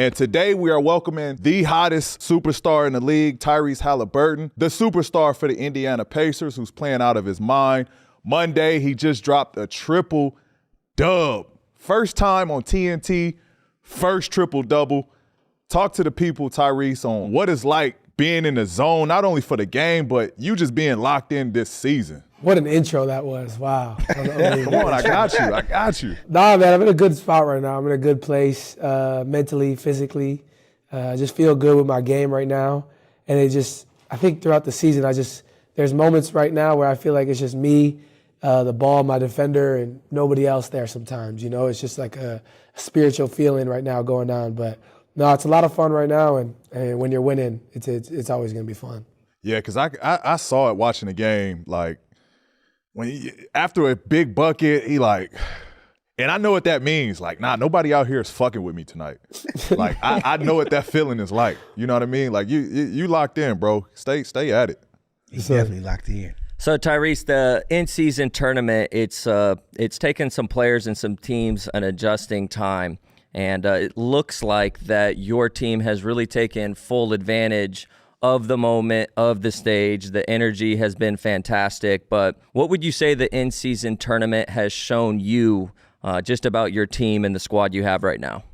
And today we are welcoming the hottest superstar in the league, Tyrese Haliburton, the superstar for the Indiana Pacers, who's playing out of his mind. Monday, he just dropped a triple dub. First time on TNT, first triple-double. Talk to the people, Tyrese, on what it's like being in the zone, not only for the game, but you just being locked in this season. What an intro that was. Wow. Come on, I got you. Nah, man, I'm in a good spot right now. I'm in a good place mentally, physically. I just feel good with my game right now. And I think throughout the season, there's moments right now where I feel like it's just me, the ball, my defender, and nobody else there sometimes. You know, it's just like a spiritual feeling right now going on. But no, it's a lot of fun right now. And when you're winning, it's always going to be fun. Yeah, because I saw it watching the game, like, after a big bucket, he like, and I know what that means. Like, nah, nobody out here is fucking with me tonight. Like, I know what that feeling is like. You know what I mean? Like, you locked in, bro. Stay at it. He's definitely locked in. So, Tyrese, the in-season tournament, it's taken some players and some teams an adjusting time, and it looks like that your team has really taken full advantage of the moment, of the stage. The energy has been fantastic. But what would you say the in-season tournament has shown you just about your team and the squad you have right now?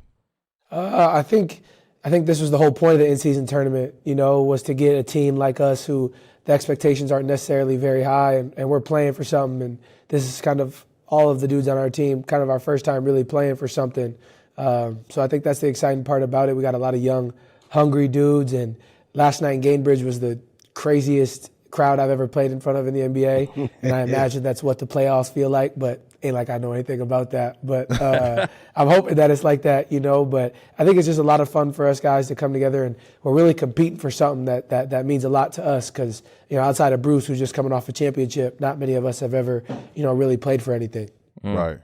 I think this was the whole point of the in-season tournament, you know, was to get a team like us who the expectations aren't necessarily very high, and we're playing for something. And this is kind of all of the dudes on our team, kind of our first time really playing for something. So I think that's the exciting part about it. We got a lot of young, hungry dudes, and last night in Gainbridge was the craziest crowd I've ever played in front of in the NBA, and I imagine that's what the playoffs feel like, but ain't like I know anything about that. But I'm hoping that it's like that, you know, but I think it's just a lot of fun for us guys to come together, and we're really competing for something that means a lot to us because, you know, outside of Bruce, who's just coming off a championship, not many of us have ever, you know, really played for anything. Right.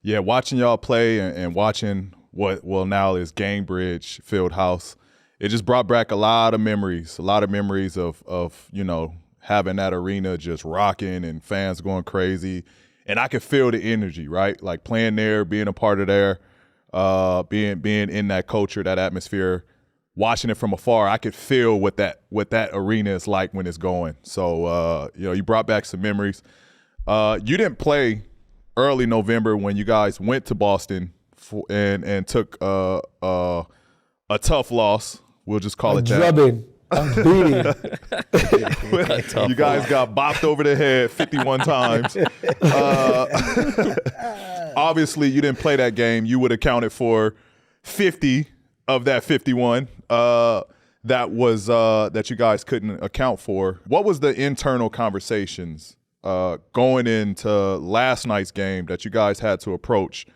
Yeah, watching y'all play and watching what now is Gainbridge Fieldhouse, it just brought back a lot of memories of, you know, having that arena just rocking and fans going crazy. And I could feel the energy, right? Like playing there, being a part of there, being in that culture, that atmosphere, watching it from afar, I could feel what that arena is like when it's going. So, you know, you brought back some memories. You didn't play early November when you guys went to Boston and took a tough loss. We'll just call it that. Drubbing. A beating. You guys got bopped over the head 51 times. Obviously, you didn't play that game. You would have counted for 50 of that 51 that you guys couldn't account for. What was the internal conversations going into last night's game that you guys had to approach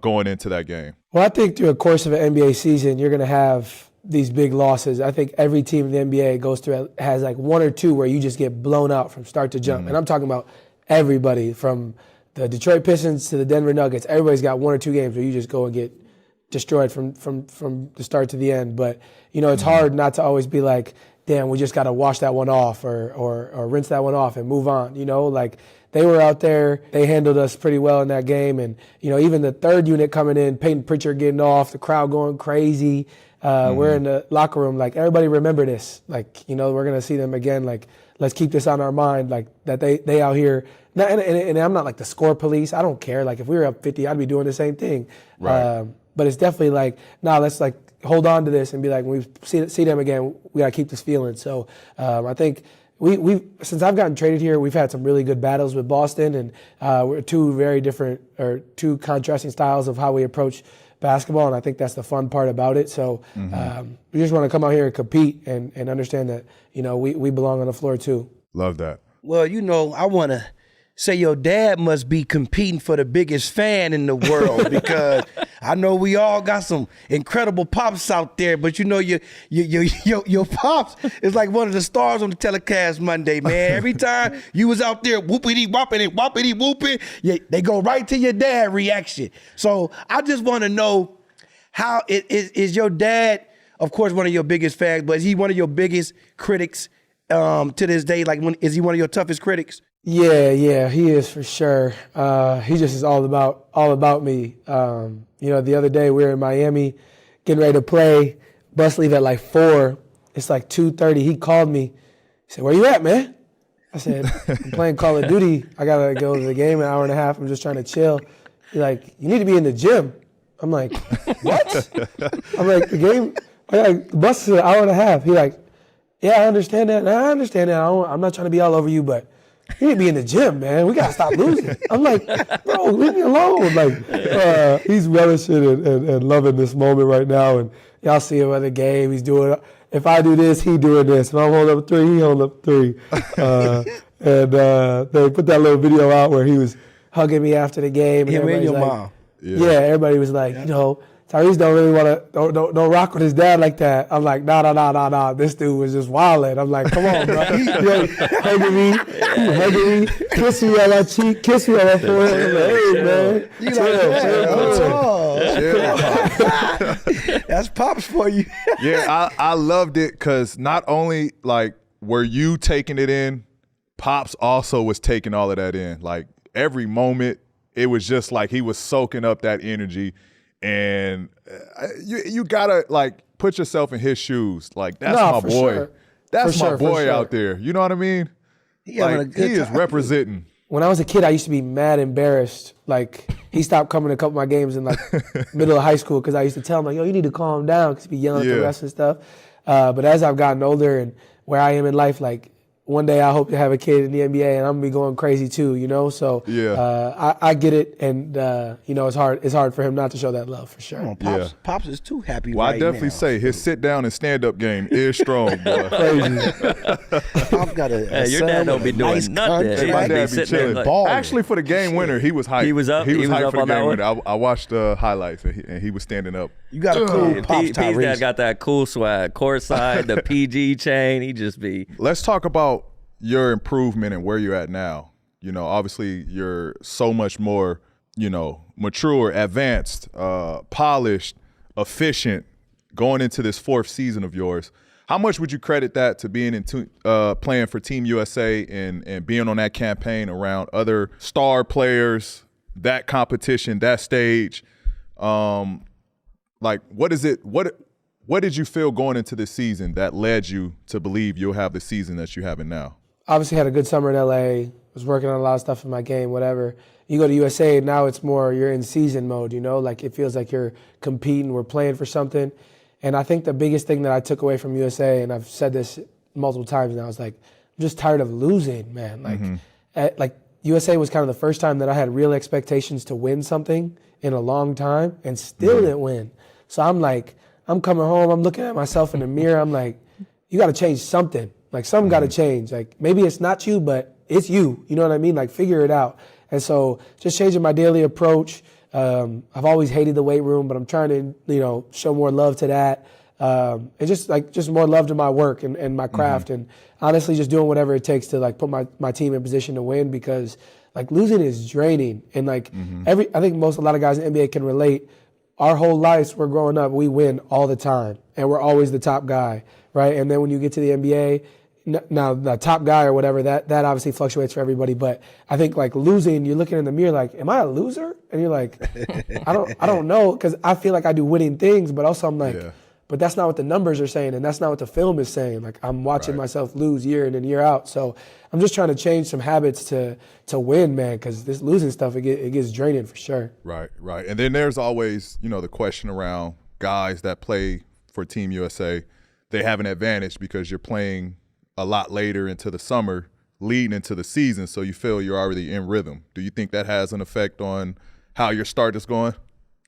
going into that game? Well, I think through the course of an NBA season, you're going to have these big losses. I think every team in the NBA goes through has like one or two where you just get blown out from start to jump. And I'm talking about everybody from the Detroit Pistons to the Denver Nuggets. Everybody's got one or two games where you just go and get destroyed from the start to the end. But, you know, it's hard not to always be like, damn, we just got to wash that one off or rinse that one off and move on. You know, like they were out there, they handled us pretty well in that game. And, you know, even the third unit coming in, Peyton Pritchard getting off, the crowd going crazy. We're in the locker room, like, everybody remember this. Like, you know, we're going to see them again. Like, let's keep this on our mind, like, that they out here. And I'm not like the score police. I don't care. Like, if we were up 50, I'd be doing the same thing. Right. But it's definitely like, let's, like, hold on to this and be like, when we see them again, we got to keep this feeling. So I think we since I've gotten traded here, we've had some really good battles with Boston. And we're two contrasting styles of how we approach basketball, and I think that's the fun part about it. So we just want to come out here and compete and understand that, you know, we belong on the floor too. Love that. Well, you know, I want to say your dad must be competing for the biggest fan in the world because I know we all got some incredible pops out there, but you know your pops is like one of the stars on the telecast Monday, man. Every time you was out there whoopity whooping, they go right to your dad reaction. So I just want to know how is your dad, of course, one of your biggest fans, but is he one of your biggest critics to this day? Like, is he one of your toughest critics? Yeah, he is for sure. He just is all about me. You know, the other day we were in Miami getting ready to play. Bus leave at like 4. It's like 2:30. He called me. He said, "Where you at, man?" I said, "I'm playing Call of Duty. I gotta go to the game in an hour and a half. I'm just trying to chill." He's like, "You need to be in the gym." I'm like, "What?" I'm like, "The game, the bus is an hour and a half." He's like, "Yeah, I understand that. I understand that. I'm not trying to be all over you, but you need to be in the gym, man. We gotta stop losing." I'm like, "Bro, leave me alone." Like, he's relishing and loving this moment right now. And y'all see him at the game. He's doing. If I do this, he doing this. If I'm holding up 3, he holding up 3. And they put that little video out where he was hugging me after the game. And Him and your like, mom. Yeah, everybody was like, Tyrese don't really want to don't rock with his dad like that. I'm like, nah. This dude was just wilding. I'm like, come on, bro. Hugging me, kiss me on my cheek, kiss me on my forehead. I'm like, hey, man. You That's Pops for you. Yeah, I loved it because not only like were you taking it in, Pops also was taking all of that in. Like every moment, it was just like he was soaking up that energy. And you gotta like put yourself in his shoes. Like that's my boy. Sure. That's my boy sure. out there. You know what I mean? He having a Like good he is time. representing. When I was a kid, I used to be mad embarrassed. Like, he stopped coming to a couple of my games in, like, middle of high school because I used to tell him, like, yo, you need to calm down because he'd be yelling at the refs and stuff. But as I've gotten older and where I am in life, like, one day I hope to have a kid in the NBA and I'm going to be going crazy too, you know? So I get it. And, it's hard for him not to show that love for sure. Pops is too happy Well, right I definitely now. say his sit down and stand up game is strong, boy. Pops got a Your son dad don't with be a doing nice nothing. country. He My might be dad be sitting there chilling. like- balling. Actually, for the game winner, he was hyped. He was up? He was He was hyped up for the on that game one? winner. I watched the highlights and he was standing up. You got a cool Pops, P's dad Tyrese. got that cool swag, courtside, the PG chain. He just be. Let's talk about your improvement and where you're at now. You know, obviously you're so much more, mature, advanced, polished, efficient going into this 4th season of yours. How much would you credit that to being playing for Team USA and being on that campaign around other star players, that competition, that stage? Like, what is it? What did you feel going into this season that led you to believe you'll have the season that you have now? Obviously had a good summer in LA, was working on a lot of stuff in my game, whatever. You go to USA, now it's more you're in season mode, like it feels like you're competing, we're playing for something. And I think the biggest thing that I took away from USA, and I've said this multiple times now, is like, I'm just tired of losing, man. Like USA was kind of the first time that I had real expectations to win something in a long time and still didn't win. So I'm like, I'm coming home, I'm looking at myself in the mirror, I'm like, you gotta change something. Like something got to change. Like maybe it's not you, but it's you. You know what I mean? Like figure it out. And so just changing my daily approach. I've always hated the weight room, but I'm trying to, show more love to that. And just more love to my work and my craft. And honestly, just doing whatever it takes to like put my team in position to win because like losing is draining. And like I think a lot of guys in the NBA can relate. Our whole lives, we're growing up, we win all the time, and we're always the top guy, right? And then when you get to the NBA, now the top guy or whatever, that obviously fluctuates for everybody. But I think like losing, you're looking in the mirror like, am I a loser? And you're like, I don't know, because I feel like I do winning things, but also I'm like, but that's not what the numbers are saying, and that's not what the film is saying. Like I'm watching myself lose year in and year out. So I'm just trying to change some habits to win, man, because this losing stuff, it gets draining for sure. Right. And then there's always, the question around guys that play for Team USA. They have an advantage because you're playing a lot later into the summer, leading into the season, so you feel you're already in rhythm. Do you think that has an effect on how your start is going?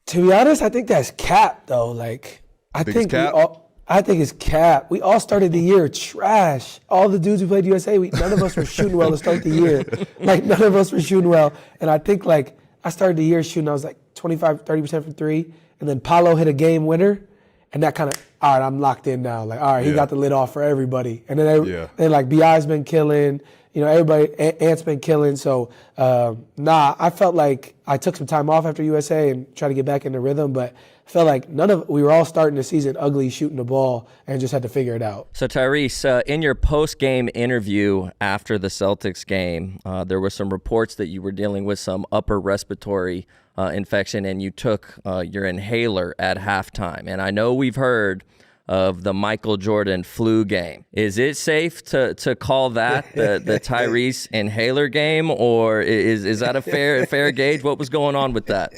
To be honest, I think that's cap, though. Like, I think it's cap. We all started the year trash. All the dudes who played USA, none of us were shooting well to start the year. Like, none of us were shooting well. And I think, like, I started the year shooting, I was like 25, 30% from 3, and then Paolo hit a game winner, and that kind of, all right, I'm locked in now. Like, all right, he got the lid off for everybody. And then like B.I.'s been killing, everybody, Ant's been killing. So, I felt like I took some time off after USA and tried to get back into rhythm, but I felt like we were all starting the season ugly shooting the ball and just had to figure it out. So Tyrese, in your post-game interview after the Celtics game, there were some reports that you were dealing with some upper respiratory infection, and you took your inhaler at halftime. And I know we've heard of the Michael Jordan flu game. Is it safe to call that the Tyrese inhaler game, or is that a fair gauge? What was going on with that?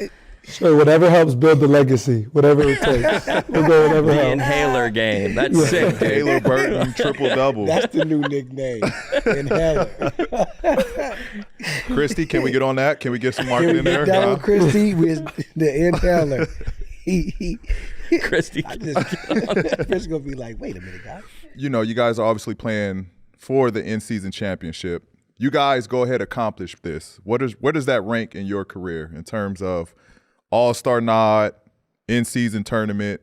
Sure, whatever helps build the legacy, whatever it takes. We'll go whatever The helps. inhaler game. That's sick, dude. Haliburton triple-double. That's the new nickname. Inhaler. Christy, can we get on that? Can we get some marketing in there? That one, Christy, with the inhaler. He Christy. Chris gonna be like, wait a minute, guys. You know, you guys are obviously playing for the in-season championship. You guys go ahead and accomplish this. Where does that rank in your career in terms of all-star nod, in-season tournament?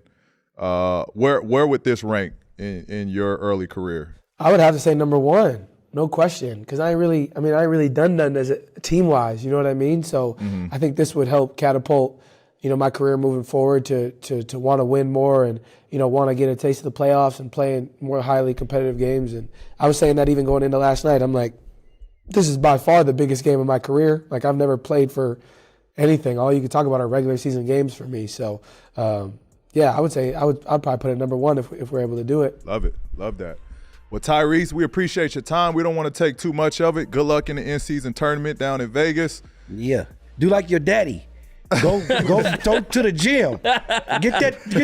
Where would this rank in your early career? I would have to say number one, no question, because I ain't really done nothing as a team-wise. You know what I mean? So I think this would help catapult, my career moving forward to want to win more and, want to get a taste of the playoffs and play in more highly competitive games. And I was saying that even going into last night, I'm like, this is by far the biggest game of my career. Like, I've never played for anything. All you can talk about are regular season games for me. So, I would say I'd probably put it number one if we're able to do it. Love it. Love that. Well, Tyrese, we appreciate your time. We don't want to take too much of it. Good luck in the in-season tournament down in Vegas. Yeah. Do like your daddy. Go to the gym. Get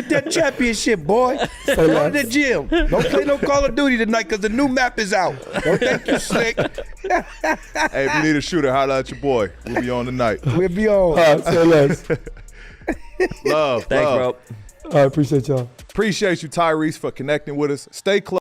that championship, boy. Go to the gym. Don't play no Call of Duty tonight because the new map is out. Don't think you slick. Hey, if you need a shooter, holla at your boy. We'll be on tonight. We'll be on. All right, say less. Love. Thanks, love. bro. I appreciate y'all. Appreciate you, Tyrese, for connecting with us. Stay close.